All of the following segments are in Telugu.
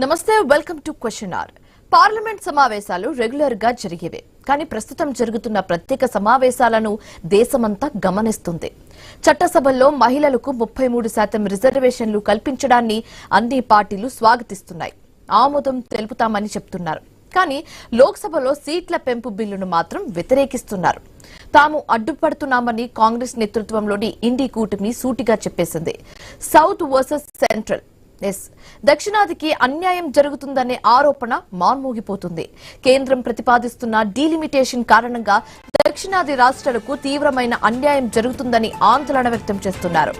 నమస్తే, welcome to question hour. Parliament సమావేశాలు రెగ్యులర్ గా జరిగేవే, కానీ ప్రస్తుతం జరుగుతున్న ప్రత్యేక సమావేశాలను దేశమంతా గమనిస్తుంది. చట్టసభల్లో మహిళలకు 33% రిజర్వేషన్లు కల్పించడాన్ని అన్ని పార్టీలు స్వాగతిస్తున్నాయి, ఆమోదం తెలుపుతామని చెప్తున్నారు. కానీ లోక్సభలో సీట్ల పెంపు బిల్లును మాత్రం వ్యతిరేకిస్తున్నారు. తాము అడ్డుపడుతున్నామని కాంగ్రెస్ నేతృత్వంలోని ఇండి కూటమి సూటిగా చెప్పేసింది. సౌత్ వర్సెస్ సెంట్రల్, దక్షిణాదికి అన్యాయం జరుగుతుందనే ఆరోపణ మార్మోగిపోతుంది. కేంద్రం ప్రతిపాదిస్తున్న డీలిమిటేషన్ కారణంగా దక్షిణాది రాష్ట్రాలకు తీవ్రమైన అన్యాయం జరుగుతుందని ఆందోళన వ్యక్తం చేస్తున్నారు.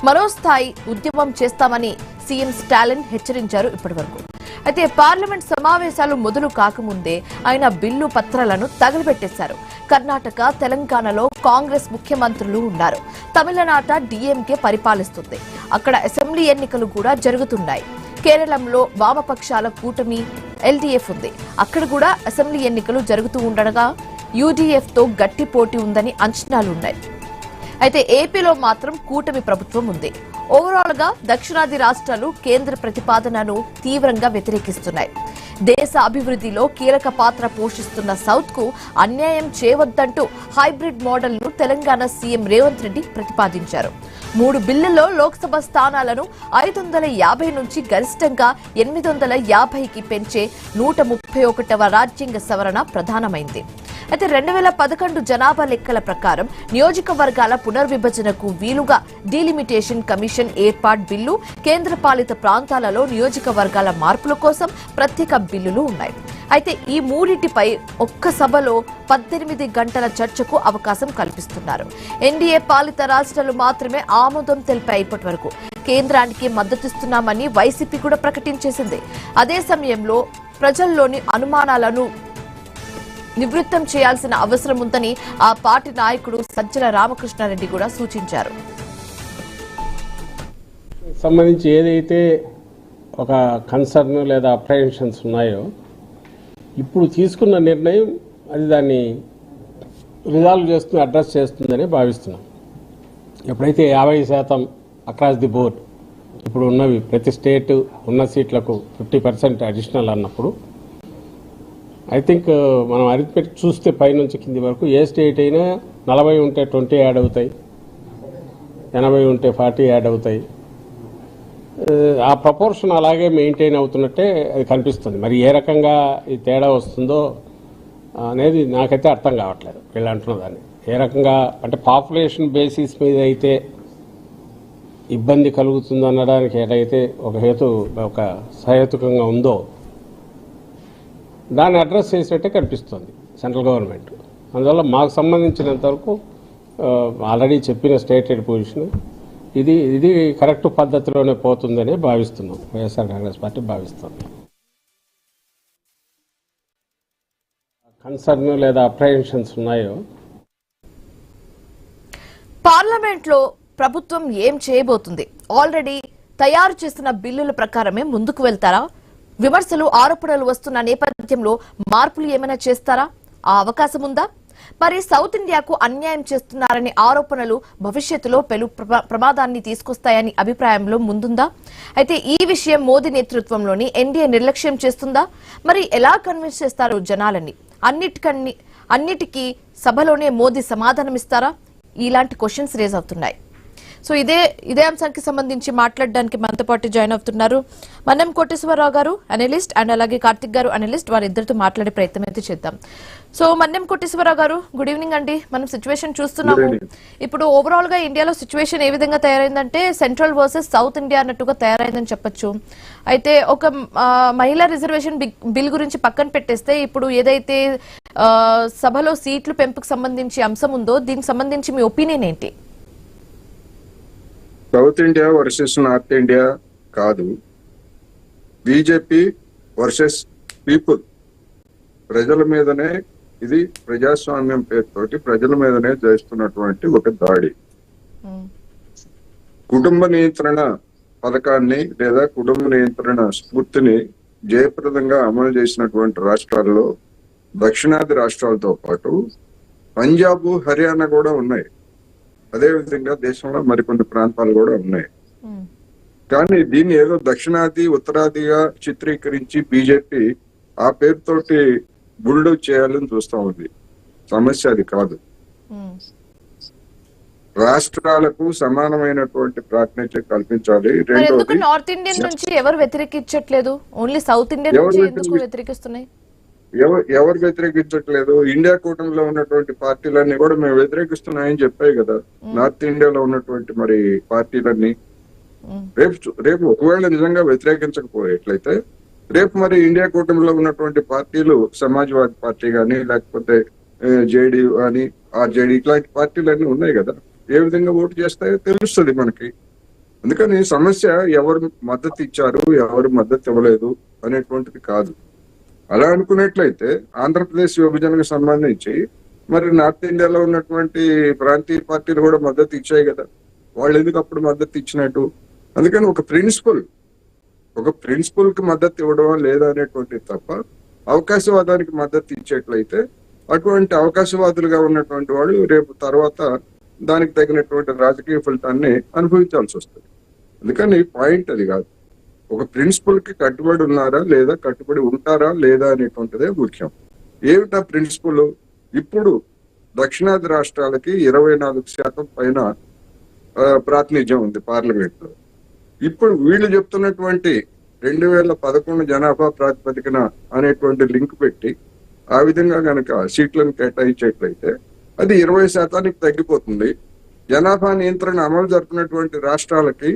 మరో స్థాయి ఉద్యమం చేస్తామని సీఎం స్టాలిన్ హెచ్చరించారు. ఇప్పటివరకు అయితే పార్లమెంట్ సమావేశాలు మొదలు కాకముందే ఆయన బిల్లు పత్రాలను తగలబెట్టేశారు. కర్ణాటక, తెలంగాణలో కాంగ్రెస్ ముఖ్యమంత్రులు ఉన్నారు. తమిళనాట డీఎంకే పరిపాలిస్తుంది. అక్కడ అసెంబ్లీ ఎన్నికలు కూడా జరుగుతున్నాయి. కేరళంలో వామపక్షాల కూటమి ఎల్డీఎఫ్ ఉంది. అక్కడ కూడా అసెంబ్లీ ఎన్నికలు జరుగుతూ ఉండగా యూడీఎఫ్ తో గట్టి పోటీ ఉందని అంచనాలున్నాయి. అయితే ఏపీలో మాత్రం కూటమి ప్రభుత్వం ఉంది. ఓవరాల్ గా దక్షిణాది రాష్ట్రాలు కేంద్ర ప్రతిపాదనను తీవ్రంగా వ్యతిరేకిస్తున్నాయి. దేశ అభివృద్ధిలో కీలక పాత్ర పోషిస్తున్న సౌత్ కు అన్యాయం చేయవద్దంటూ హైబ్రిడ్ మోడల్ ను తెలంగాణ సీఎం రేవంత్ రెడ్డి ప్రతిపాదించారు. 3 బిల్లుల్లో లోక్సభ స్థానాలను 550 నుంచి గరిష్టంగా 850కి పెంచే 131వ రాజ్యాంగ సవరణ ప్రధానమైంది. అయితే 2011 జనాభా లెక్కల ప్రకారం నియోజకవర్గాల పునర్విభజనకు వీలుగా డీలిమిటేషన్ కమిషన్ ఏర్పాటు బిల్లు, కేంద్రపాలిత ప్రాంతాలలో నియోజకవర్గాల మార్పుల కోసం ప్రత్యేక బిల్లులు ఉన్నాయి. అయితే ఈ మూడింటిపై ఒక్క సభలో 18 గంటల చర్చకు అవకాశం కల్పిస్తున్నారు. ఎన్డీఏ పాలిత రాష్ట్రాలు మాత్రమే ఆమోదం తెలిపాయి. ఇప్పటి వరకు కేంద్రానికి మద్దతిస్తున్నామని వైసీపీ కూడా ప్రకటించేసింది. అదే సమయంలో ప్రజల్లోని అనుమానాలను నివృత్తం చేయాల్సిన అవసరం ఉందని ఆ పార్టీ నాయకుడు సజ్జల రామకృష్ణారెడ్డి కూడా సూచించారు. సంబంధించి ఏదైతే ఒక కన్సర్న్ లేదా అప్రహెన్షన్స్ ఉన్నాయో ఇప్పుడు తీసుకున్న నిర్ణయం అది దాన్ని రిజాల్వ్ చేస్తుంది, అడ్రస్ చేస్తుందని భావిస్తున్నాం. ఎప్పుడైతే 50% అక్రాస్ ది బోర్డ్ ఇప్పుడు ఉన్నవి ప్రతి స్టేట్ ఉన్న సీట్లకు 50% అడిషనల్ అన్నప్పుడు ఐ థింక్ మనం అరిథమెటిక్ చూస్తే పైనుంచి కింది వరకు ఏ స్టేట్ అయినా 40 ఉంటే 20 యాడ్ అవుతాయి, 80 ఉంటే 40 యాడ్ అవుతాయి. ఆ ప్రపోర్షన్ అలాగే మెయింటైన్ అవుతున్నట్టే అది కనిపిస్తుంది. మరి ఏ రకంగా ఈ తేడా వస్తుందో అనేది నాకైతే అర్థం కావట్లేదు వీళ్ళు అంటున్న దాన్ని. ఏ రకంగా అంటే పాపులేషన్ బేసిస్ మీద అయితే ఇబ్బంది కలుగుతుంది అనడానికి ఏదైతే ఒక సహేతుకంగా ఉందో దాన్ని అడ్రస్ చేసినట్టే కనిపిస్తుంది సెంట్రల్ గవర్నమెంట్. అందువల్ల మాకు సంబంధించినంతవరకు ఆల్రెడీ చెప్పిన స్టేటెడ్ పొజిషన్ ఇది కరెక్ట్ పద్ధతిలోనే పోతుందని భావిస్తున్నాం. వైఎస్ఆర్ కాంగ్రెస్ పార్టీ భావిస్తుంది. కన్సర్న్ లేదా అప్రహెన్షన్స్ ఉన్నాయో పార్లమెంట్ లో ప్రభుత్వం ఏం చేయబోతుంది? ఆల్రెడీ తయారు చేసిన బిల్లుల ప్రకారమే ముందుకు వెళ్తారా? విమర్శలు, ఆరోపణలు వస్తున్న నేపథ్యంలో మార్పులు ఏమైనా చేస్తారా? ఆ అవకాశం ఉందా? మరి సౌత్ ఇండియాకు అన్యాయం చేస్తున్నారనే ఆరోపణలు భవిష్యత్తులో పెను ప్రమాదాన్ని తీసుకొస్తాయని అభిప్రాయంలో ముందుందా? అయితే ఈ విషయం మోదీ నేతృత్వంలోని ఎన్డీఏ నిర్లక్ష్యం చేస్తుందా? మరి ఎలా కన్విన్స్ చేస్తారు జనాలని? అన్నిటికీ సభలోనే మోదీ సమాధానమిస్తారా? ఇలాంటి క్వశ్చన్స్ రేజ్ అవుతున్నాయి. సో ఇదే అంశానికి సంబంధించి మాట్లాడడానికి మనతో పాటు జాయిన్ అవుతున్నారు మన్నెం కోటేశ్వరరావు గారు, అనలిస్ట్, అండ్ అలాగే కార్తిక్ గారు, అనలిస్ట్. వారిద్దరితో మాట్లాడే ప్రయత్నం అయితే చేద్దాం. సో మన్నెం కోటేశ్వరరావు గారు, గుడ్ ఈవినింగ్ అండి. మనం సిచ్యువేషన్ చూస్తున్నాము. ఇప్పుడు ఓవరాల్ గా ఇండియాలో సిచ్యువేషన్ ఏ విధంగా తయారైందంటే సెంట్రల్ వర్సెస్ సౌత్ ఇండియా అన్నట్టుగా తయారైందని చెప్పొచ్చు. అయితే ఒక మహిళా రిజర్వేషన్ బిల్ గురించి పక్కన పెట్టేస్తే ఇప్పుడు ఏదైతే సభలో సీట్లు పెంపుకు సంబంధించి అంశం ఉందో దీనికి సంబంధించి మీ ఒపీనియన్ ఏంటి? South India versus north India కాదు, బీజేపీ వర్సెస్ పీపుల్. ప్రజల మీదనే, ఇది ప్రజాస్వామ్యం పేరుతోటి ప్రజల మీదనే చేస్తున్నటువంటి ఒక దాడి. కుటుంబ నియంత్రణ పథకాన్ని లేదా కుటుంబ నియంత్రణ స్ఫూర్తిని జయప్రదంగా అమలు చేసినటువంటి రాష్ట్రాల్లో దక్షిణాది రాష్ట్రాలతో పాటు పంజాబ్, హర్యానా కూడా ఉన్నాయి. అదేవిధంగా దేశంలో మరికొన్ని ప్రాంతాలు కూడా ఉన్నాయి. కానీ దీన్ని ఏదో దక్షిణాది ఉత్తరాదిగా చిత్రీకరించి బీజేపీ ఆ పేరుతోటి బుల్డోజ్ చేయాలని చూస్తా ఉంది. సమస్య అది కాదు. రాష్ట్రాలకు సమానమైనటువంటి ప్రాతినిధ్యం కల్పించాలి. ఎందుకు రెండోది, నార్త్ ఇండియన్ నుంచి ఎవరు వ్యతిరేకించట్లేదు? ఓన్లీ సౌత్ ఇండియన్ నుంచి ఎందుకు వ్యతిరేకిస్తున్నాయి? ఎవరు వ్యతిరేకించట్లేదు? ఇండియా కూటమిలో ఉన్నటువంటి పార్టీలన్నీ కూడా మేము వ్యతిరేకిస్తున్నాయని చెప్పాయి కదా. నార్త్ ఇండియాలో ఉన్నటువంటి మరి పార్టీలన్నీ రేపు ఒకవేళ నిజంగా వ్యతిరేకించకపోయేట్లయితే రేపు మరి ఇండియా కూటమిలో ఉన్నటువంటి పార్టీలు సమాజ్వాదీ పార్టీ కానీ లేకపోతే జేడీయూ కానీ ఆర్జేడీ ఇట్లాంటి పార్టీలన్నీ ఉన్నాయి కదా, ఏ విధంగా ఓటు చేస్తాయో తెలుస్తుంది మనకి. అందుకని సమస్య ఎవరు మద్దతు ఇచ్చారు ఎవరు మద్దతు ఇవ్వలేదు అనేటువంటిది కాదు. అలా అనుకున్నట్లయితే ఆంధ్రప్రదేశ్ విభజనకు సంబంధించి మరి నార్త్ ఇండియాలో ఉన్నటువంటి ప్రాంతీయ పార్టీలు కూడా మద్దతు ఇచ్చాయి కదా, వాళ్ళు ఎందుకు అప్పుడు మద్దతు ఇచ్చినట్టు? అందుకని ఒక ప్రిన్సిపల్ కి మద్దతు ఇవ్వడం లేదా అనేటువంటిది తప్ప అవకాశవాదానికి మద్దతు ఇచ్చేట్లయితే అటువంటి అవకాశవాదులుగా ఉన్నటువంటి వాళ్ళు రేపు తర్వాత దానికి తగినటువంటి రాజకీయ ఫలితాన్ని అనుభవించాల్సి వస్తుంది. అందుకని పాయింట్ అది కాదు. ఒక ప్రిన్సిపల్ కి కట్టుబడి ఉన్నారా లేదా, కట్టుబడి ఉంటారా లేదా అనేటువంటిదే ముఖ్యం. ఏమిటా ప్రిన్సిపల్? ఇప్పుడు దక్షిణాది రాష్ట్రాలకి 24% పైన ప్రాతినిధ్యం ఉంది పార్లమెంట్ లో. ఇప్పుడు వీళ్ళు చెప్తున్నటువంటి 2011 జనాభా ప్రాతిపదికన అనేటువంటి లింక్ పెట్టి ఆ విధంగా గనక సీట్లను కేటాయించేట్లయితే అది 20% తగ్గిపోతుంది. జనాభా నియంత్రణ అమలు జరుపుతున్నటువంటి రాష్ట్రాలకి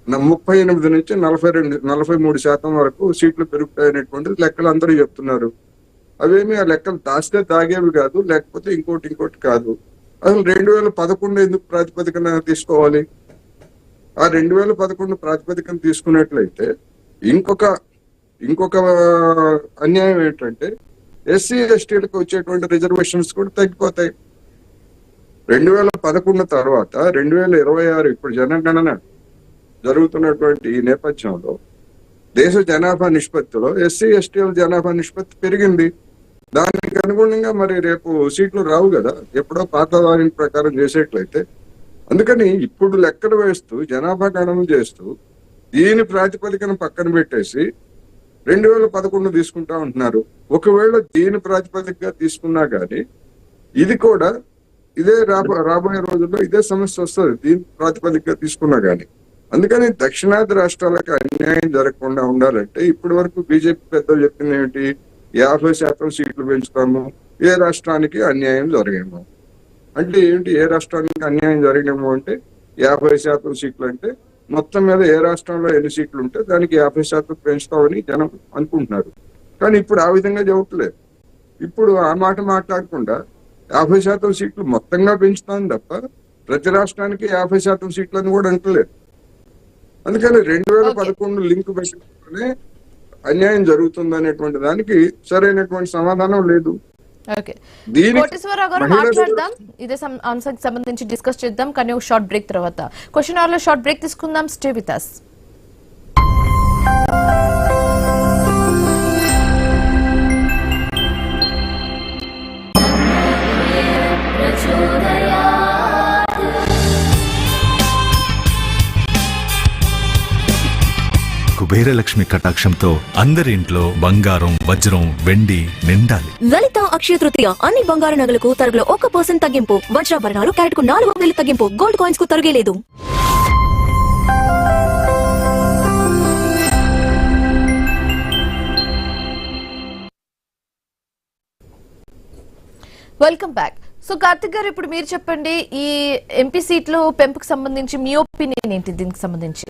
38 నుంచి 43% వరకు సీట్లు పెరుగుతాయనేటువంటిది లెక్కలు అందరూ చెప్తున్నారు. అవేమి ఆ లెక్కలు దాస్తే తాగేవి కాదు, లేకపోతే ఇంకోటి కాదు. అసలు 2011 ఎందుకు ప్రాతిపదికన తీసుకోవాలి? ఆ 2011 ప్రాతిపదికన తీసుకున్నట్లయితే ఇంకొక అన్యాయం ఏంటంటే ఎస్సీ ఎస్టీలకు వచ్చేటువంటి రిజర్వేషన్స్ కూడా తగ్గిపోతాయి. 2011 తర్వాత 2026 ఇప్పుడు జనగణన జరుగుతున్నటువంటి ఈ నేపథ్యంలో దేశ జనాభా నిష్పత్తిలో ఎస్సీ ఎస్టీల జనాభా నిష్పత్తి పెరిగింది. దానికి అనుగుణంగా మరి రేపు సీట్లు రావు కదా, ఎప్పుడో పాత వారి ప్రకారం చేసేట్లయితే. అందుకని ఇప్పుడు లెక్కలు వేస్తూ జనాభా గణన చేస్తూ దీని ప్రాతిపదికన పక్కన పెట్టేసి 2011 తీసుకుంటా ఉంటున్నారు. ఒకవేళ దీని ప్రాతిపదికగా తీసుకున్నా గానీ ఇది కూడా రాబోయే రోజుల్లో ఇదే సమస్య వస్తుంది దీని ప్రాతిపదికగా తీసుకున్నా గానీ. అందుకని దక్షిణాది రాష్ట్రాలకు అన్యాయం జరగకుండా ఉండాలంటే ఇప్పటి వరకు బీజేపీ పెద్దలు చెప్పింది ఏమిటి? 50% సీట్లు పెంచుతాము, ఏ రాష్ట్రానికి అన్యాయం జరగేమో అంటే ఏంటి? ఏ రాష్ట్రానికి అన్యాయం జరిగేమో అంటే 50% సీట్లు అంటే మొత్తం మీద ఏ రాష్ట్రంలో ఎన్ని సీట్లు ఉంటే దానికి 50% పెంచుతామని జనం అనుకుంటున్నారు. కానీ ఇప్పుడు ఆ విధంగా చెప్పట్లేదు. ఇప్పుడు ఆ మాట మాట్లాడకుండా 50% సీట్లు మొత్తంగా పెంచుతాను తప్ప ప్రతి రాష్ట్రానికి 50% సీట్లను కూడా అంటలేదు. అందుకని 2011 లింక్ పెట్టుకుంటూనే అన్యాయం జరుగుతుంది అనేటువంటి దానికి సరైనటువంటి సమాధానం లేదు. కోటేశ్వరరావు గారు మాట్లాడదాం, ఇదే అంశానికి సంబంధించి డిస్కస్ చేద్దాం. కానీ ఒక షార్ట్ బ్రేక్ తర్వాత క్వశ్చన్ అవర్ లో షార్ట్ బ్రేక్ తీసుకుందాం. Stay with us. కుబేరలక్ష్మి కటాక్షంతో అందరి ఇంట్లో బంగారం, వజ్రం, వెండి నిండాలి. లలిత అక్షయ తృతీయ అన్ని బంగారు నగలకు తరుగులో 1% తగ్గింపు. వజ్రాభరణాలు క్యారెట్ కు 4,000 తగ్గింపు. గోల్డ్ కాయిన్స్ కు తరుగే లేదు. Welcome back. సో కార్తిక్ గారు, ఇప్పుడు మీరు చెప్పండి, ఈ ఎంపీ సీట్లు పెంపుకు సంబంధించి మీ ఒపీనియన్ ఏంటి? దీనికి సంబంధించి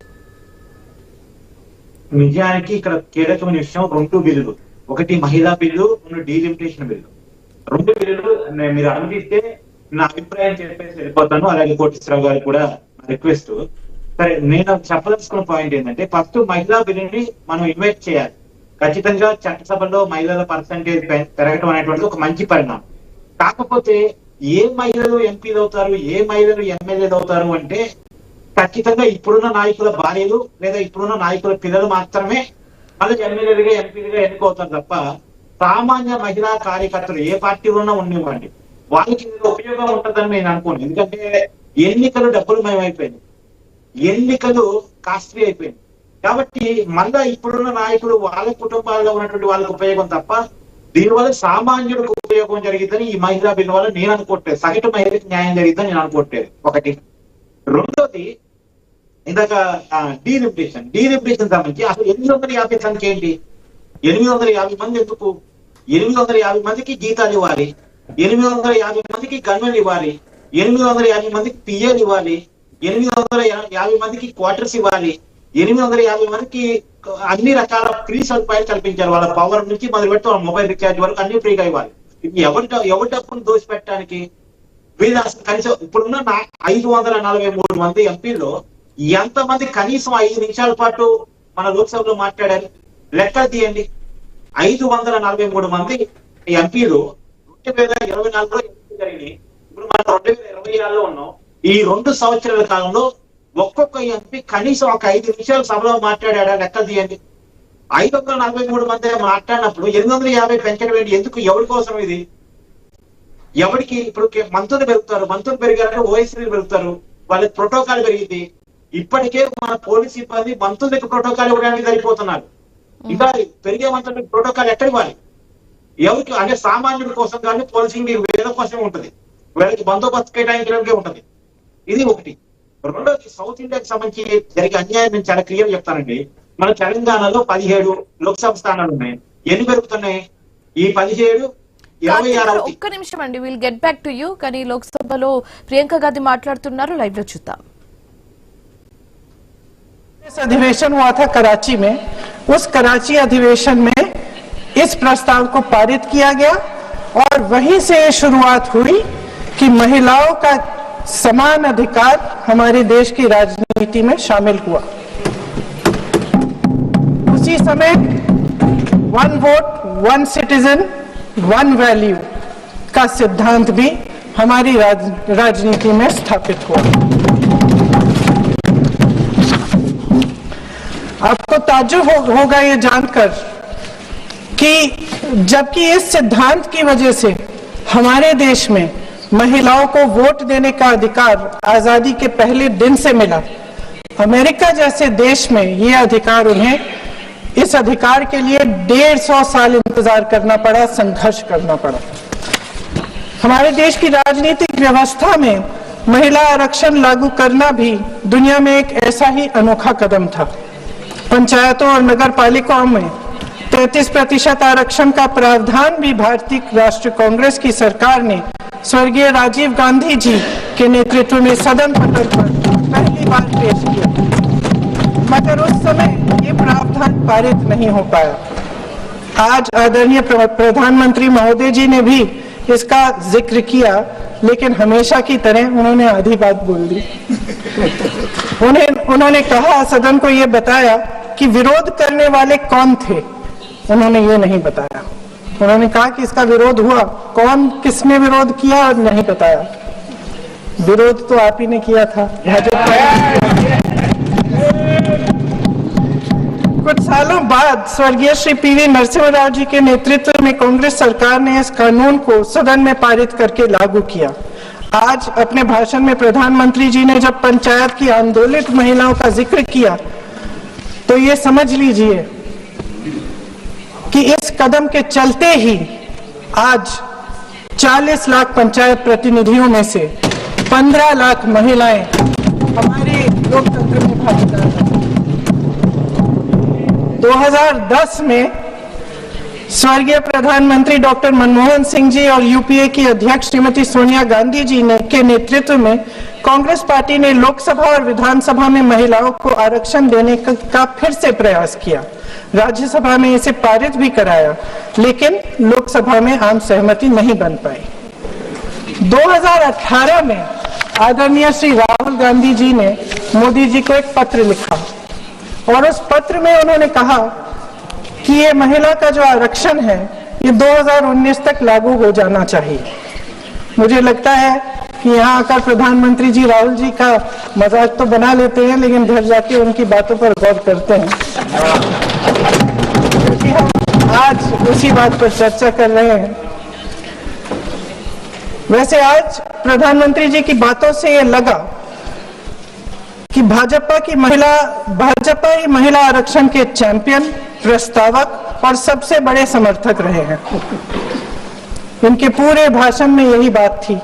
నిజానికి ఇక్కడ కీలకమైన విషయం 2 బిల్లులు, ఒకటి మహిళా బిల్లు, 2 డీలిమిటేషన్ బిల్లు. 2 బిల్లులు మీరు అనుమతిస్తే నా అభిప్రాయం చెప్పేసి వెళ్ళిపోతాను. అలాగే కోటేశ్వరరావు గారు కూడా రిక్వెస్ట్. సరే, నేను చెప్పదలుచుకున్న పాయింట్ ఏంటంటే ఫస్ట్ మహిళా బిల్లుని మనం ఇన్వైట్ చేయాలి. ఖచ్చితంగా చట్టసభలో మహిళల పర్సంటేజ్ పెరగడం అనేటువంటిది ఒక మంచి పరిణామం. కాకపోతే ఏ మహిళలు ఎంపీలు అవుతారు, ఏ మహిళలు ఎమ్మెల్యేలు అవుతారు అంటే ఖచ్చితంగా ఇప్పుడున్న నాయకుల భార్యలు లేదా ఇప్పుడున్న నాయకుల పిల్లలు మాత్రమే వాళ్ళు ఎమ్మెల్యేలుగా ఎంపీలుగా ఎన్నుకోతారు తప్ప సామాన్య మహిళా కార్యకర్తలు ఏ పార్టీలోనే ఉండేవాడి వాళ్ళకి ఉపయోగం ఉంటుందని నేను అనుకోను. ఎందుకంటే ఎన్నికలు డబ్బులు మయమైపోయింది. ఎన్నికలు కాస్ట్లీ అయిపోయింది. కాబట్టి మళ్ళా ఇప్పుడున్న నాయకులు వాళ్ళ కుటుంబాల్లో ఉన్నటువంటి వాళ్ళకి ఉపయోగం తప్ప దీనివల్ల సామాన్యుడికి ఉపయోగం జరిగిద్దని ఈ మహిళా బిల్లు వల్ల నేను అనుకోవట్లేదు. సగటు మహిళకి న్యాయం జరిగిద్దని నేను అనుకోవట్లేదు. ఒకటి. రెండోది, ఇందాక డీలిమిటేషన్ సంబంధించి అసలు 850 సంఖ్య ఏంటి? 850 మంది ఎందుకు? 850 మందికి జీతాలు ఇవ్వాలి, 850 మందికి గన్మెన్ ఇవ్వాలి, 850 మందికి పిఏలు ఇవ్వాలి, 850 మందికి క్వార్టర్స్ ఇవ్వాలి, 850 మందికి అన్ని రకాల ఫ్రీ సదుపాయాలు కల్పించారు. వాళ్ళ పవర్ నుంచి మొదలు పెట్టి వాళ్ళ మొబైల్ రీఛార్జ్ వరకు అన్ని ఫ్రీగా ఇవ్వాలి. ఇది ఎవరి డబ్బును దోచిపెట్టడానికి? వీళ్ళు అసలు కనీసం ఇప్పుడున్న 543 మంది ఎంపీల్లో ఎంతమంది కనీసం 5 నిమిషాల పాటు మన లోక్సభలో మాట్లాడారు? లెక్క తీయండి. 543 మంది ఎంపీలు 2024లో జరిగినాయి. ఇప్పుడు మనం 2026లో ఉన్నాం. ఈ 2 సంవత్సరాల కాలంలో ఒక్కొక్క ఎంపీ కనీసం ఒక 5 నిమిషాలు సభలో మాట్లాడా? లెక్క తీయండి. 543 మంది మాట్లాడినప్పుడు 850 పెంచడం ఏంటి? ఎందుకు? ఎవరి కోసం ఇది? ఎవరికి? ఇప్పుడు మంత్రులు పెరిగారంటే ఓఎస్సీలు పెరుగుతారు, వాళ్ళకి ప్రోటోకాల్ పెరిగింది. ఇప్పటికే మన పోలీస్ సిబ్బంది మంత్రులకి ప్రోటోకాల్ ఇవ్వడానికి సరిపోతున్నారు. ఇంకా పెరిగే మంత్రులకి ప్రోటోకాల్ ఎక్కడ ఇవ్వాలి? ఎవరికి? అంటే సామాన్యుడి కోసం కానీ పోలీసింగ్ వీళ్ళ కోసమే ఉంటుంది, వీళ్ళకి బందోబస్తు కేటాయించడానికే ఉంటుంది. ఇది ఒకటి. రెండోది, సౌత్ ఇండియాకి సంబంధించి జరిగే అన్యాయం నేను చాలా క్లియర్ చెప్తానండి. మన తెలంగాణలో 17 లోక్సభ స్థానాలు ఉన్నాయి. ఎన్ని పెరుగుతున్నాయి? ఈ 17 26. ఒక్క నిమిషం అండి, will get back to you. కానీ లోక్సభలో ప్రియాంక గాంధీ మాట్లాడుతున్నారు, లైవ్ లో చూద్దాం. अधिवेशन हुआ था कराची में, उस कराची अधिवेशन में इस प्रस्ताव को पारित किया गया और वहीं से शुरुआत हुई कि महिलाओं का समान अधिकार हमारे देश की राजनीति में शामिल हुआ। उसी समय 1 वोट 1 सिटीजन 1 वैल्यू का सिद्धांत भी हमारी राजनीति में स्थापित हुआ। आपको ताज्जुब होगा ये जानकर कि जबकि इस सिद्धांत की वजह से हमारे देश में महिलाओं को वोट देने का अधिकार आजादी के पहले दिन से मिला, अमेरिका जैसे देश में ये अधिकार उन्हें इस अधिकार के लिए 150 साल इंतजार करना पड़ा, संघर्ष करना पड़ा। हमारे देश की राजनीतिक व्यवस्था में महिला आरक्षण लागू करना भी दुनिया में एक ऐसा ही अनोखा कदम था। पंचायतों और नगर पालिकाओं में 33% आरक्षण का प्रावधान भी भारतीय राष्ट्रीय कांग्रेस की सरकार ने स्वर्गीय राजीव गांधी जी के नेतृत्व में सदन पटल पर पहली बार पेश किया, मगर उस समय ये प्रावधान पारित नहीं हो पाया। आज आदरणीय प्रधानमंत्री महोदय जी ने भी इसका जिक्र किया, लेकिन हमेशा की तरह उन्होंने आधी बात बोल दी। उन्होंने कहा, सदन को ये बताया कि विरोध करने वाले कौन थे, उन्होंने ये नहीं बताया। उन्होंने कहा कि इसका विरोध हुआ, कौन किसने विरोध किया नहीं बताया। विरोध तो आप ही ने किया था, भाजपा। कुछ सालों बाद स्वर्गीय श्री पीवी नरसिम्हा राव जी के नेतृत्व में कांग्रेस सरकार ने इस कानून को सदन में पारित करके लागू किया। आज अपने भाषण में प्रधानमंत्री जी ने जब पंचायत की आंदोलित महिलाओं का जिक्र किया, तो ये समझ लीजिए कि इस कदम के चलते ही आज 40 लाख पंचायत प्रतिनिधियों में से 15 लाख महिलाएं हमारे लोकतंत्र में भागीदार हैं। 2010 में स्वर्गीय प्रधानमंत्री डॉक्टर मनमोहन सिंह जी और यूपीए की अध्यक्ष श्रीमती सोनिया गांधी जी के नेतृत्व में कांग्रेस पार्टी ने लोकसभा और विधानसभा में महिलाओं को आरक्षण देने का फिर से प्रयास किया। राज्यसभा में इसे पारित भी कराया, लेकिन लोकसभा में आम सहमति नहीं बन पाई। 2018 में आदरणीय श्री राहुल गांधी जी ने मोदी जी को एक पत्र लिखा और उस पत्र में उन्होंने कहा कि ये महिला का जो आरक्षण है ये 2019 तक लागू हो जाना चाहिए। मुझे लगता है कि यहाँ आकर प्रधानमंत्री जी राहुल जी का मजाक तो बना लेते हैं, लेकिन घर जाके उनकी बातों पर गौर करते हैं, क्योंकि हम आज उसी बात पर चर्चा कर रहे हैं। वैसे आज प्रधानमंत्री जी की बातों से ये लगा कि भाजपा ही महिला आरक्षण के चैंपियन, प्रस्तावक और सबसे बड़े समर्थक रहे हैं। इनके पूरे भाषण में यही बात थी,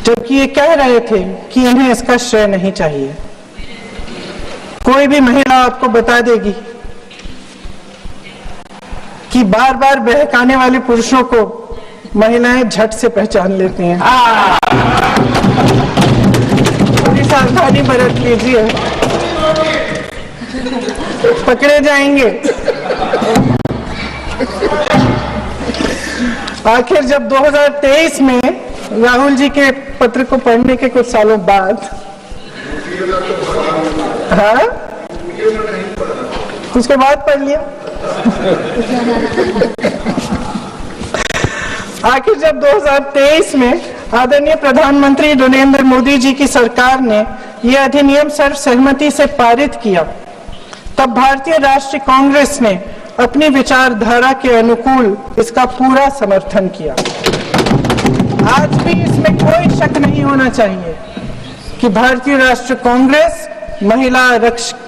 जबकि ये कह रहे थे कि इन्हें इसका श्रेय नहीं चाहिए। कोई भी महिला आपको बता देगी कि बार बार बहकाने वाले पुरुषों को महिलाएं झट से पहचान लेती हैं। थोड़ी सावधानी बरत लीजिए, पकड़े जाएंगे। आखिर जब 2023 में राहुल जी के पत्र को पढ़ने के कुछ सालों बाद, हाँ, उसके बाद पढ़ लिया। आखिर जब 2023 में आदरणीय प्रधानमंत्री नरेंद्र मोदी जी की सरकार ने यह अधिनियम सर्वसहमति से पारित किया, तब भारतीय राष्ट्रीय कांग्रेस ने अपनी विचारधारा के अनुकूल इसका पूरा समर्थन किया। आज भी इसमें कोई शक नहीं होना चाहिए कि भारतीय राष्ट्रीय कांग्रेस महिला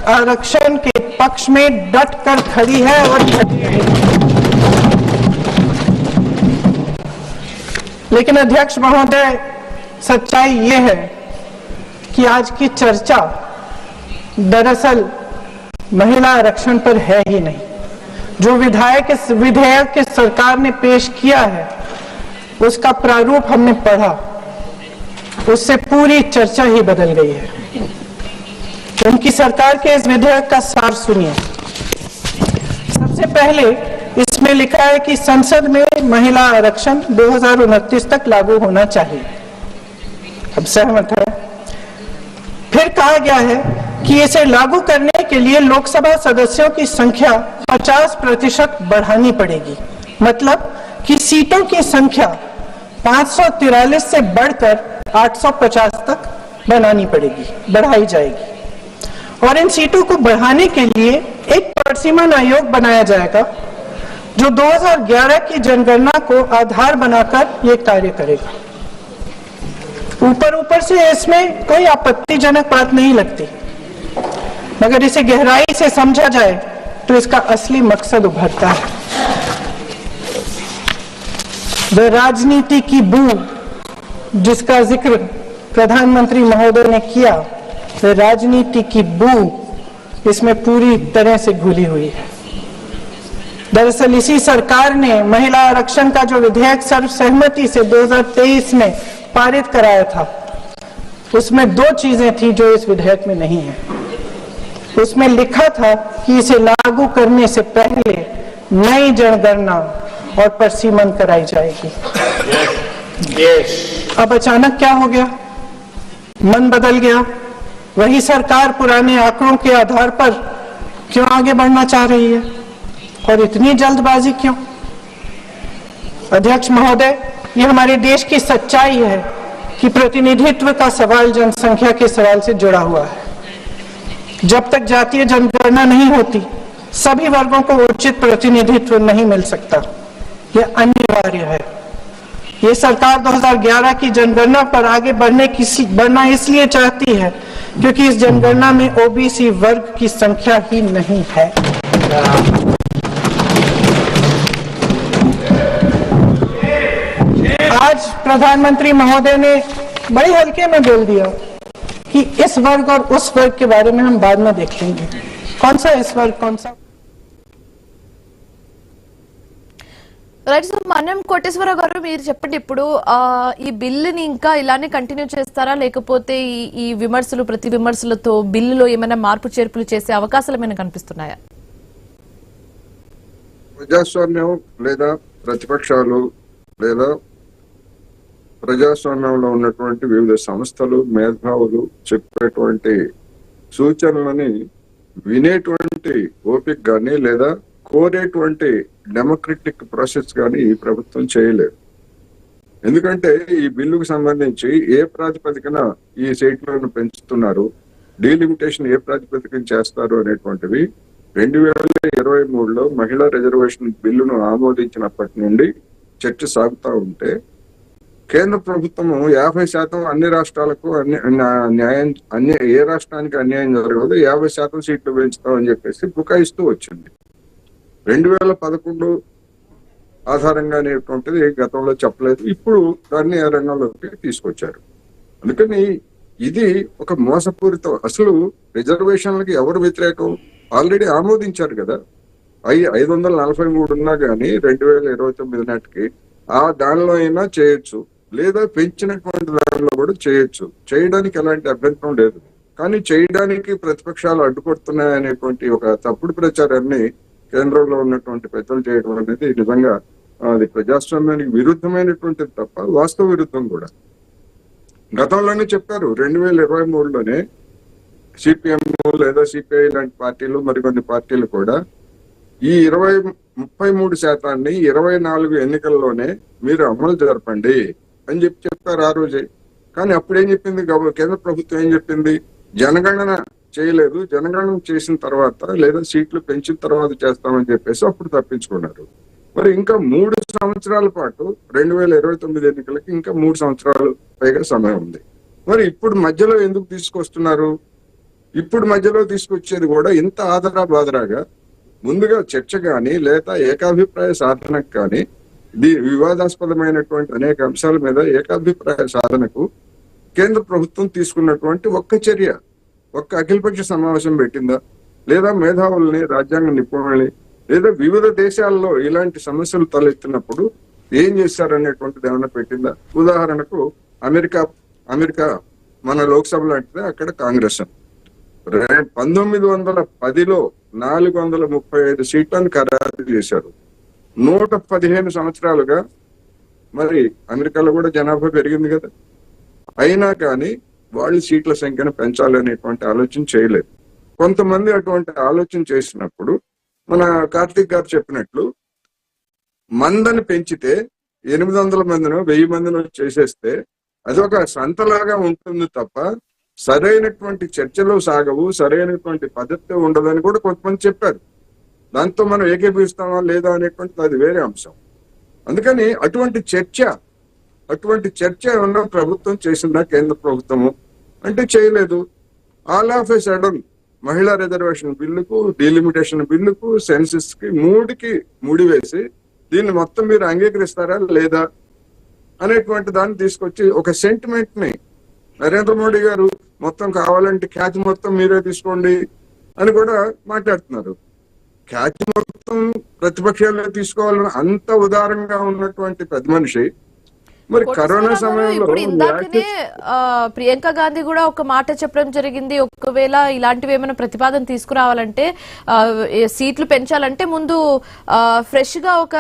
आरक्षण के पक्ष में डट कर खड़ी है और खड़ी रहेगी। लेकिन अध्यक्ष महोदय, सच्चाई ये है कि आज की चर्चा दरअसल महिला आरक्षण पर है ही नहीं। जो विधेयक के सरकार ने पेश किया है, उसका प्रारूप हमने पढ़ा, उससे पूरी चर्चा ही बदल गई है। उनकी सरकार के इस विधेयक का सार सुनिए। सबसे पहले इसमें लिखा है कि संसद में महिला आरक्षण 2029 तक लागू होना चाहिए। अब सहमत है। फिर कहा गया है कि इसे लागू करने के लिए लोकसभा सदस्यों की संख्या 50% बढ़ानी पड़ेगी। मतलब कि सीटों की संख्या 543 से बढ़कर 850 तक बढ़ाई जाएगी। और इन सीटों को बढ़ाने के लिए एक परिसीमन आयोग बनाया जाएगा, जो 2011 की जनगणना को आधार बनाकर ये कार्य करेगा। ऊपर से इसमें कोई आपत्तिजनक बात नहीं लगती, मगर इसे गहराई से समझा जाए तो इसका असली मकसद उभरता है। वह राजनीति की बूंद जिसका जिक्र प्रधानमंत्री महोदय ने किया, वह राजनीति की बूंद इसमें पूरी तरह से घुली हुई है। दरअसल इसी सरकार ने महिला आरक्षण का जो विधेयक सर्वसहमति से 2023 में पारित कराया था, उसमें दो चीजें थी जो इस विधेयक में नहीं है। उसमें लिखा था कि इसे लागू करने से पहले नई जनगणना और परिसीमन कराई जाएगी। अब अचानक क्या हो गया? मन बदल गया। वही सरकार पुराने आंकड़ों के आधार पर क्यों आगे बढ़ना चाह रही है, और इतनी जल्दबाजी क्यों? अध्यक्ष महोदय, ये हमारे देश की सच्चाई है कि प्रतिनिधित्व का सवाल जनसंख्या के सवाल से जुड़ा हुआ है। जब तक जातीय जनगणना नहीं होती, सभी वर्गों को उचित प्रतिनिधित्व नहीं मिल सकता। यह अनिवार्य है। ये सरकार 2011 की जनगणना पर आगे बढ़ना इसलिए चाहती है क्योंकि इस जनगणना में ओबीसी वर्ग की संख्या ही नहीं है। आज प्रधानमंत्री महोदय ने बड़े हल्के में बोल दिया कि इस वर्ग और उस वर्ग के बारे में हम बाद में देख लेंगे। कौन सा इस वर्ग, कौन सा? రైట్ సో మనం కోటేశ్వరరావు గారు మీరు చెప్పండి, ఇప్పుడు ఈ బిల్లుని ఇంకా ఇలానే కంటిన్యూ చేస్తారా, లేకపోతే ఈ విమర్శలు ప్రతి విమర్శలతో బిల్లులో ఏమైనా మార్పు చేర్పులు చేసే అవకాశాలు ఏమైనా కనిపిస్తున్నాయా? ప్రజాస్వామ్యం లేదా ప్రతిపక్షాలు లేదా ప్రజాస్వామ్యంలో ఉన్నటువంటి వివిధ సంస్థలు, మేధావులు చెప్పేటువంటి సూచనలని వినేటువంటి ఓపిక కానీ లేదా కోరేటువంటి డెమోక్రటిక్ ప్రాసెస్ కానీ ఈ ప్రభుత్వం చేయలేదు. ఎందుకంటే ఈ బిల్లుకు సంబంధించి ఏ ప్రాతిపదికన ఈ సీట్లను పెంచుతున్నారు, డీలిమిటేషన్ ఏ ప్రాతిపదికన చేస్తారు అనేటువంటివి 2023లో మహిళా రిజర్వేషన్ బిల్లును ఆమోదించినప్పటి నుండి చర్చ సాగుతూ ఉంటే కేంద్ర ప్రభుత్వము 50% అన్ని రాష్ట్రాలకు ఏ రాష్ట్రానికి అన్యాయం జరగదు, 50% సీట్లు పెంచుతామని చెప్పేసి బుకాయిస్తూ వచ్చింది. 2011 ఆధారంగా అనేటువంటిది గతంలో చెప్పలేదు, ఇప్పుడు దాన్ని ఆ రంగంలోకి తీసుకొచ్చారు. అందుకని ఇది ఒక మోసపూరితం. అసలు రిజర్వేషన్లకి ఎవరు వ్యతిరేకం? ఆల్రెడీ ఆమోదించారు కదా. 543 ఉన్నా కానీ 2029 నాటికి దానిలో అయినా చేయొచ్చు, లేదా పెంచినటువంటి దానిలో కూడా చేయొచ్చు. చేయడానికి ఎలాంటి అభ్యంతరం లేదు. కానీ చేయడానికి ప్రతిపక్షాలు అడ్డుపడుతున్నాయనేటువంటి ఒక తప్పుడు ప్రచారాన్ని కేంద్రంలో ఉన్నటువంటి పెద్దలు చేయడం అనేది నిజంగా అది ప్రజాస్వామ్యానికి విరుద్ధమైనటువంటిది తప్ప వాస్తవ విరుద్ధం కూడా. గతంలోనే చెప్పారు, 2023లోనే సిపిఎం లేదా సిపిఐ లాంటి పార్టీలు మరికొన్ని పార్టీలు కూడా ఈ 33% 24 ఎన్నికల్లోనే మీరు అమలు జరపండి అని చెప్పారు ఆ రోజే. కానీ అప్పుడేం చెప్పింది కేంద్ర ప్రభుత్వం? ఏం చెప్పింది? జనగణన చేయలేదు, జనగణన చేసిన తర్వాత లేదా సీట్లు పెంచిన తర్వాత చేస్తామని చెప్పేసి అప్పుడు తప్పించుకున్నారు. మరి ఇంకా 3 సంవత్సరాల పాటు 2029 ఎన్నికలకి ఇంకా 3 సంవత్సరాలు పైగా సమయం ఉంది. మరి ఇప్పుడు మధ్యలో ఎందుకు తీసుకొస్తున్నారు? ఇప్పుడు మధ్యలో తీసుకొచ్చేది కూడా ఇంత ఆదరా బాదరాగా ముందుగా చర్చ కానీ లేదా ఏకాభిప్రాయ సాధనకు కానీ వివాదాస్పదమైనటువంటి అనేక అంశాల మీద ఏకాభిప్రాయ సాధనకు కేంద్ర ప్రభుత్వం తీసుకున్నటువంటి ఒక్క చర్య, ఒక్క అఖిలపక్ష సమావేశం పెట్టిందా? లేదా మేధావుల్ని, రాజ్యాంగ నిపుణుల్ని, లేదా వివిధ దేశాల్లో ఇలాంటి సమస్యలు తలెత్తినప్పుడు ఏం చేశారనేటువంటిది ఏమైనా పెట్టిందా? ఉదాహరణకు అమెరికా మన లోక్సభ లాంటిదే, అక్కడ కాంగ్రెస్ 1910లో 435 సీట్లను ఖరారు చేశారు. 115 సంవత్సరాలుగా మరి అమెరికాలో కూడా జనాభా పెరిగింది కదా, అయినా కానీ వాళ్ళు సీట్ల సంఖ్యను పెంచాలనేటువంటి ఆలోచన చేయలేదు. కొంతమంది అటువంటి ఆలోచన చేసినప్పుడు మన కార్తీక్ గారు చెప్పినట్లు మందని పెంచితే 800 మందినో 1000 మందినో చేసేస్తే అది ఒక సంతలాగా ఉంటుంది తప్ప సరైనటువంటి చర్చలు సాగవు, సరైనటువంటి పద్ధతి ఉండదని కూడా కొంతమంది చెప్పారు. దాంతో మనం ఏకీభవిస్తామా లేదా అనేటువంటిది అది వేరే అంశం. అందుకని అటువంటి చర్చ ఏమన్నా ప్రభుత్వం చేసిందా? కేంద్ర ప్రభుత్వము అంటే చేయలేదు. ఆల్ ఆఫ్ ఎ సడన్ మహిళా రిజర్వేషన్ బిల్లుకు, డీలిమిటేషన్ బిల్లుకు, సెన్సెస్ కి మూడికి ముడివేసి దీన్ని మొత్తం మీరు అంగీకరిస్తారా లేదా అనేటువంటి దాన్ని తీసుకొచ్చి ఒక సెంటిమెంట్ ని నరేంద్ర మోడీ గారు మొత్తం కావాలంటే ఖ్యాతి మొత్తం మీరే తీసుకోండి అని కూడా మాట్లాడుతున్నారు. ఖ్యాతి మొత్తం ప్రతిపక్షాల్లో తీసుకోవాలని అంత ఉదారంగా ఉన్నటువంటి పెద్ద మనిషి మరి కరోనా సమయంలో ఇప్పుడు ఇందాకనే ప్రియాంక గాంధీ కూడా ఒక మాట చెప్పడం జరిగింది, ఒకవేళ ఇలాంటివి ఏమైనా ప్రతిపాదన తీసుకురావాలంటే సీట్లు పెంచాలంటే ముందు ఫ్రెష్ గా ఒక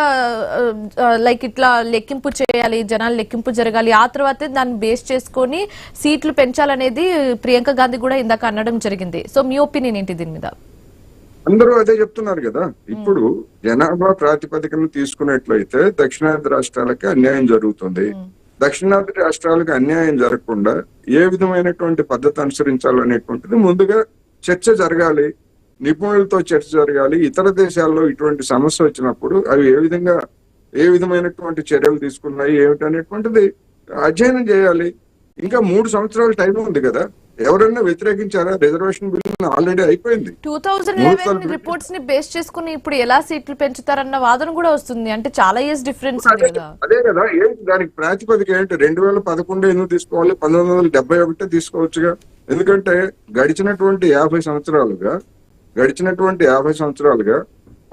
లైక్ ఇట్లా లెక్కింపు చేయాలి, జనాలు లెక్కింపు జరగాలి, ఆ తర్వాతే దాన్ని బేస్ చేసుకొని సీట్లు పెంచాలనేది ప్రియాంక గాంధీ కూడా ఇందాక అనడం జరిగింది. సో మీ ఒపీనియన్ ఏంటి దీని మీద? అందరూ అదే చెప్తున్నారు కదా. ఇప్పుడు జనాభా ప్రాతిపదికను తీసుకున్నట్లయితే దక్షిణాది రాష్ట్రాలకి అన్యాయం జరుగుతుంది. దక్షిణాది రాష్ట్రాలకు అన్యాయం జరగకుండా ఏ విధమైనటువంటి పద్ధతి అనుసరించాలనేటువంటిది ముందుగా చర్చ జరగాలి, నిపుణులతో చర్చ జరగాలి. ఇతర దేశాల్లో ఇటువంటి సమస్య వచ్చినప్పుడు అవి ఏ విధమైనటువంటి చర్యలు తీసుకున్నాయి ఏమిటనేటువంటిది అధ్యయనం చేయాలి. ఇంకా 3 సంవత్సరాల టైం ఉంది కదా. ఎవరైనా వ్యతిరేకించారా? రిజర్వేషన్ బిల్ ఆల్రెడీ అయిపోయింది. 2011 రిపోర్ట్స్ ని బేస్ చేసుకుని ఇప్పుడు ఎలా సీట్లు పెంచుతారన్న వాదన కూడా వస్తుంది. అంటే చాలా ఇయర్స్ డిఫరెన్స్ ఉంది కదా. అదే కదా, ఏంటి దానికి ప్రాతిపదిక ఏంటి? 2011 ఎందుకు తీసుకోవాలి? 1971 తీసుకోవచ్చుగా. ఎందుకంటే గడిచినటువంటి 50 సంవత్సరాలుగా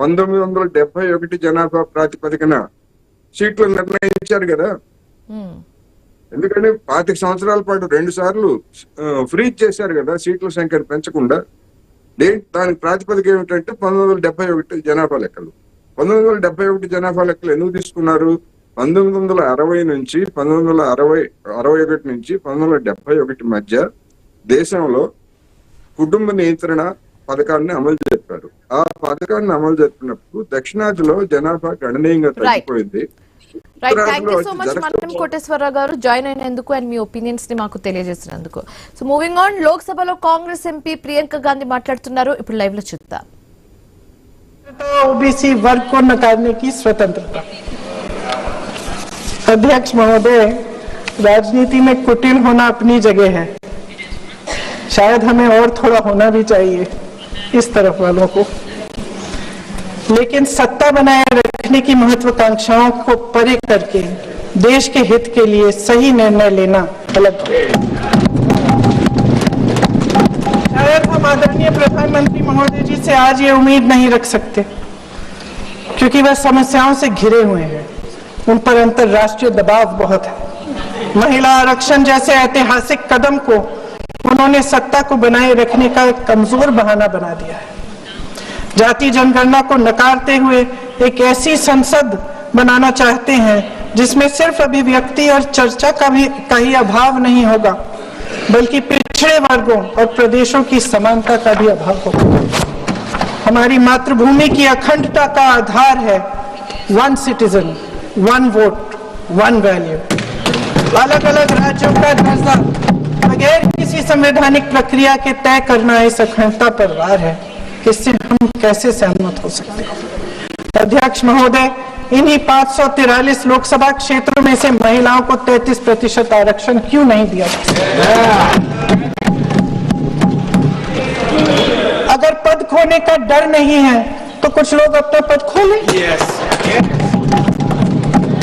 1971 జనాభా ప్రాతిపదికన సీట్లు నిర్ణయించారు కదా. ఎందుకంటే 25 సంవత్సరాల పాటు 2 సార్లు ఫ్రీజ్ చేశారు కదా సీట్ల సంఖ్యను పెంచకుండా. దానికి ప్రాతిపదిక ఏమిటంటే 1971 జనాభా లెక్కలు. 1971 జనాభా లెక్కలు ఎందుకు తీసుకున్నారు? 1960 నుంచి 1961 నుంచి 1971 మధ్య దేశంలో కుటుంబ నియంత్రణ పథకాన్ని అమలు చేశారు. ఆ పథకాన్ని అమలు చేస్తున్నప్పుడు దక్షిణాదిలో జనాభా గణనీయంగా తగ్గిపోయింది. Right, thank you so much Mannam Koteswararao garu join అయినందుకు అండ్ మీ ఒపీనియన్స్ ని మాకు తెలియజేసినందుకు. సో మూవింగ్ ఆన్, లోక్సభలో కాంగ్రెస్ ఎంపీ ప్రియాంక గాంధీ మాట్లాడుతున్నారు, ఇప్పుడు లైవ్ లో చూద్దాం. ओबीसी वर्ग को नकारने की स्वतंत्रता। अध्यक्ष महोदय, राजनीति में कुटिल होना अपनी जगह है, शायद हमें और थोड़ा होना भी चाहिए इस तरफ वालों को, लेकिन सत्ता बनाए रखने की महत्वाकांक्षाओं को परे करके देश के हित के लिए सही निर्णय लेना अलग है। शायद हम आदरणीय प्रधानमंत्री महोदय जी से आज ये उम्मीद नहीं रख सकते, क्योंकि वह समस्याओं से घिरे हुए हैं, उन पर अंतर्राष्ट्रीय दबाव बहुत है। महिला आरक्षण जैसे ऐतिहासिक कदम को उन्होंने सत्ता को बनाए रखने का एक कमजोर बहाना बना दिया है। जाति जनगणना को नकारते हुए एक ऐसी संसद बनाना चाहते हैं जिसमें सिर्फ अभिव्यक्ति और चर्चा का ही अभाव नहीं होगा, बल्कि पिछड़े वर्गों और प्रदेशों की समानता का भी अभाव होगा। हमारी मातृभूमि की अखंडता का आधार है one citizen, one vote, one value. अलग अलग राज्यों का दर्जा बगैर किसी संवैधानिक प्रक्रिया के तय करना इस अखंडता पर वार है। इससे हम कैसे सहमत हो सकते हैं? अध्यक्ष महोदय, इन्हीं 543 लोकसभा क्षेत्रों में से महिलाओं को 33% आरक्षण क्यों नहीं दिया? अगर पद खोने का डर नहीं है तो कुछ लोग अपना पद खो लें।